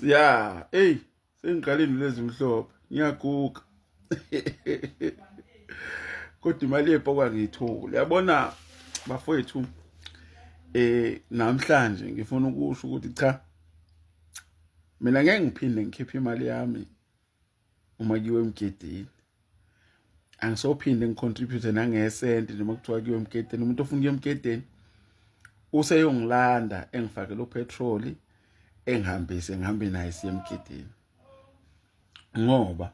Ya, hey, sengiqalile lezi mhlophe. Ngiyaguga. Kodwa imali yebhokwa ngiyithola. Uyabona bafowethu namhlanje ngifuna ukusho ukuthi cha. Mina ngeke ngiphinde ngikhiphe imali yami uma kiwe emgedeni. Angisophinde ngicontribute nangesenti noma kuthiwa kiwe emgedeni. Umuntu ofuna ukuya emgedeni useyongilanda engifake lo petrol ngihambe naye siya emgedeni. Ngoba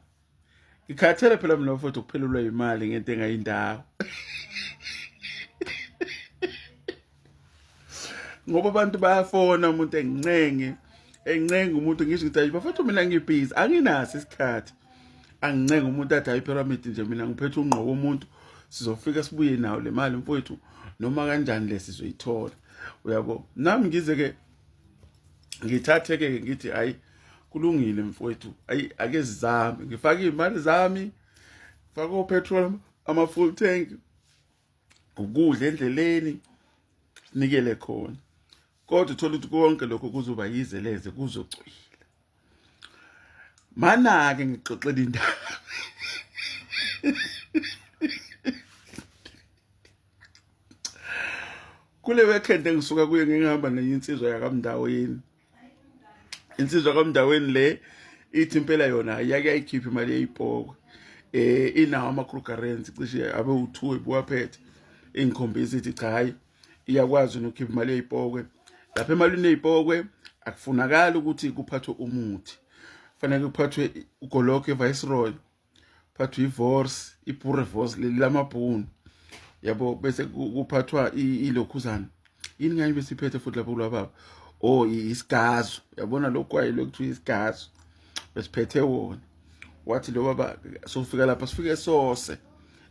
ngikhathele phela mina mfowethu ukuphelelwa imali ngento engayindawo. Ngoba abantu bayafona umuntu engincenga umuntu ngisho ngithi bafethu mina ngibhizi anginaso isikhathi. Angincenga umuntu athi hayi pyramid nje mina ngiphethe ungqoko umuntu sizofika sibuye nawo le mali mfowethu noma kanjani lesizoyithola. Uyabo nami ngize ke ngithathe ke ngithi hayi kulungile mfowethu ayi ake sizame ngifake imali zami ngifake upetrol ama-full tank ukudla endleleni sinikele khona kodwa uthola ukuthi konke lokho kuzoba yizeleze kuzocwila mana ke ngixoxela indaba. Kule weekend engisuka kuye ngihamba neyinsizwa yakamndaweni. Insizwa kamndaweni le ithi impela yona yake ayikhipha imali yeyibhoko. Inawo ama-cryptocurrency cishe abe u2 ebuwaphethe. Ingikhombisa ithi cha hayi iyakwazi ukukhipha imali yeyibhoko. Lapha emalini yeyibhoko akufunakala ukuthi kuphathwe umuthi. Kufanele kuphathwe ugoloko eviceroy, kuphathwe ivorce, ipurevorce lamabhunu. Yabo bese kuphathwa ilokhuzana. Yini ngani besiphethe futhi lapho kulababa? Oh isigazo. Yabona lokwayi lokuthiwa isigazo. Besiphethe wona. Wathi lo baba sofika lapha sifike sose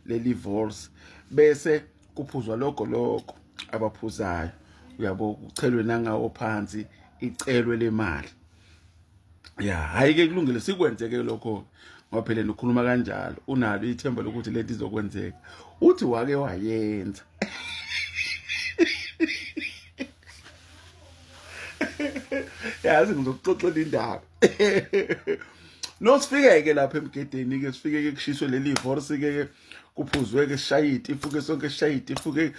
leli vorce bese kuphuzwa lokho abaphuzayo. Uyabo kuchelwe nangawo phansi icelwe lemali. Ya hayi ke kulungile sikwenzeke lokho ngoba phela nokhuluma kanjalo unalo ithemba lokuthi lento izokwenzeka. Uthi wake wayenza. Yazi ngizokuxoxela indaba. No sifike ke lapha emgedeni ke sifike ke kushiswe leli vorce ke kuphuzwe ke shayiti ifuke sonke shayiti ifuke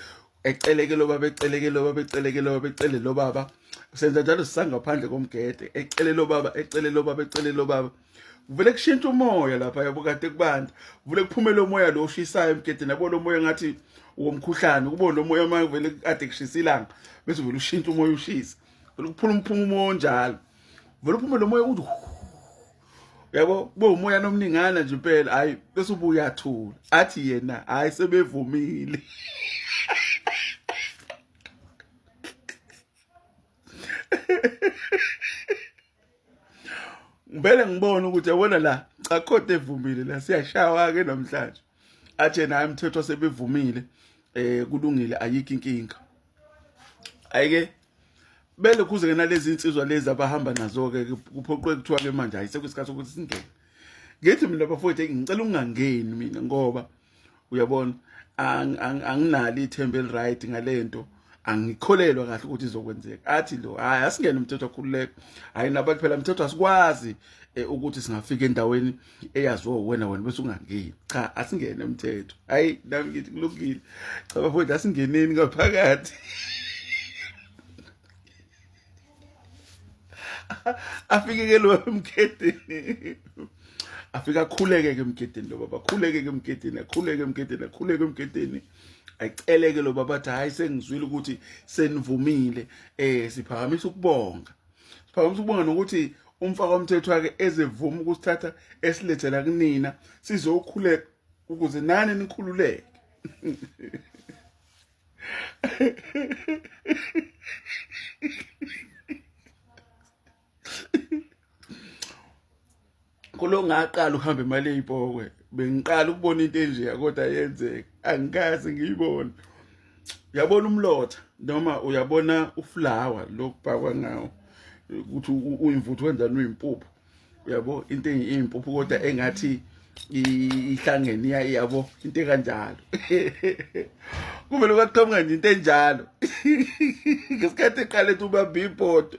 eceleke lo baba eceleke lo baba eceleke lo baba ecele lo baba senza njalo sisangaphandle komgede ecele lo baba ecele lo baba ecele lo baba vele kushintsha umoya lapha yabo kade kubanda vele kuphumela umoya lo oshisayo emgedeni yabo lo moya ngathi uwomkhuhlane kubona lo moya manje vele kade kushisa ilanga bese vele ushintsha umoya ushisa vele kuphuma umphumo njalo vele uphumela lo moya uthi yabo kube umoya nomningana nje impela hayi bese ubuya athula athi yena hayi sebevumile. Ngibele ngibona ukuthi yabona la cha khona evumile la siyashawa ke namhlanje athi naye umthetho sebevumile kulungile ayikho inkinga. Ayike bele kuze ke nalezi insizwa lezi abahamba nazo ke kuphoqwe kuthiwa ke manje ayisekuyisikhathi ukuthi singene. Ngithi mina bafowethu ngicela ungangeni mina ngoba uyabona anginalo ithemba eliright ngalento. Angikholelwa kahle ukuthi izokwenzeka. Athi lo hayi asingene umthetho okhululeka. Hayi nabantu phela umthetho asikwazi ukuthi singafika endaweni eyaziwo wena bese ungangeni. Cha asingene umthetho. Hayi nami ngithi kulungile. Cha bafowethu asingeneni ngaphakathi. Afike ke lo emgedeni. Afika khuleke ke emgedeni lo baba khuleke ke emgedeni akhuleke emgedeni ayiceleke lo baba athi hayi sengizwile ukuthi senivumile siphakamisa ukubonga nokuthi umfaka womthetho wake ezevuma ukusithatha esilethela kunina sizokhuleka ukuze nani nikhululeke. Kulo ngaqala uhamba imali eyibhokwe bengiqala ukubona into enje kodwa yenzeka angikaze ngiyibone. Uyabona umlotha noma uyabona uflower lokubhakwa ngawo ukuthi uyimvuthu wenzani uyimpuphu uyabo into eyimpuphu kodwa engathi ihlangene yabo into ekanjalo. Kumele kwaqhamuka nje into enjalo. Ngesikhathi eqale ethi ubamba ibhodo.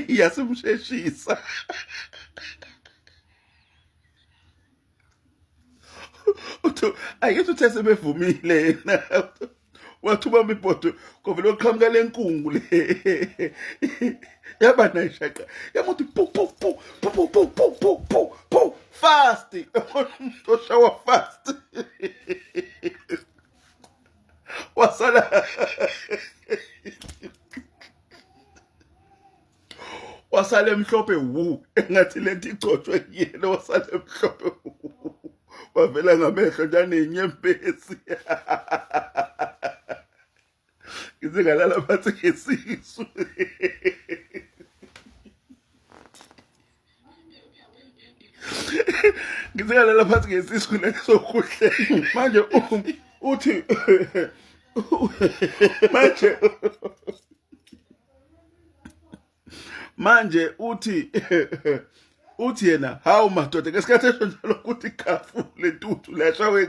Yasimsheshisa. Ayethu uthe sebevumile yena. Wathi ubamba ibhodo kovele oqhamuka lenkungu le. Yaba nayishaka. Yamuthi pu pu pu pu pu pu pu pu pu pu fast. Umuntu oshawa fast. Wasala emhlophe wu engathi lento igcotshwe kuyena wasala emhlophe wu. Wavela ngamehlo njani inyembezi. Ngizingalala phansi ngesisu. Ngizingalala phansi ngesisu lesokuhle. Manje uthi manje uthi yena hawu madoda ngesikhathi esho njalo ukuthi khafu lentuthu lashawe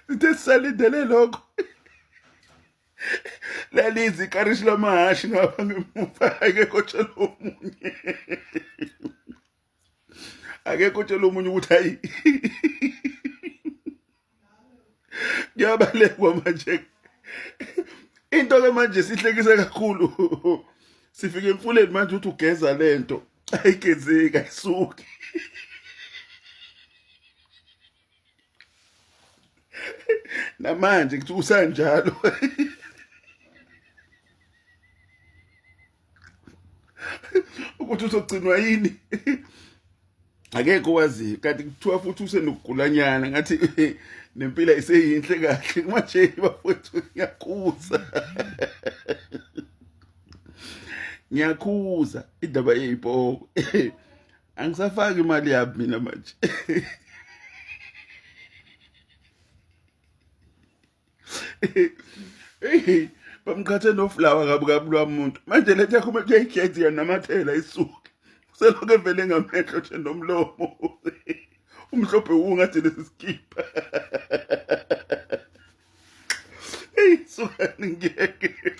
sithe sisalindele lokho lalizi ikarishi lamahashi ngapha ngemuva akekho tshela omunye akekho tshela omunye ukuthi hayi ngiyabalekwa manje into ke manje sihlekise kakhulu sifike emfuleni manje uthi ugeza lento ayigezeki ayisuki namanje kuthi usanjalo ukuthi uzogcinwa yini akekho wazi kanti kuthiwa futhi usenokugulanyana ngathi nempila iseyinhle kahle manje bafowethu ngiyakhuza indaba yeyipoko angisafaki imali yami mina manje bamkhathe noflower kabukabu lwamuntu manje lethe kuma kuyayigezi ya namathela isuke selokho evele ngamehlo nje nomlomo umhlophe ungathi lesiskipa suka ngeke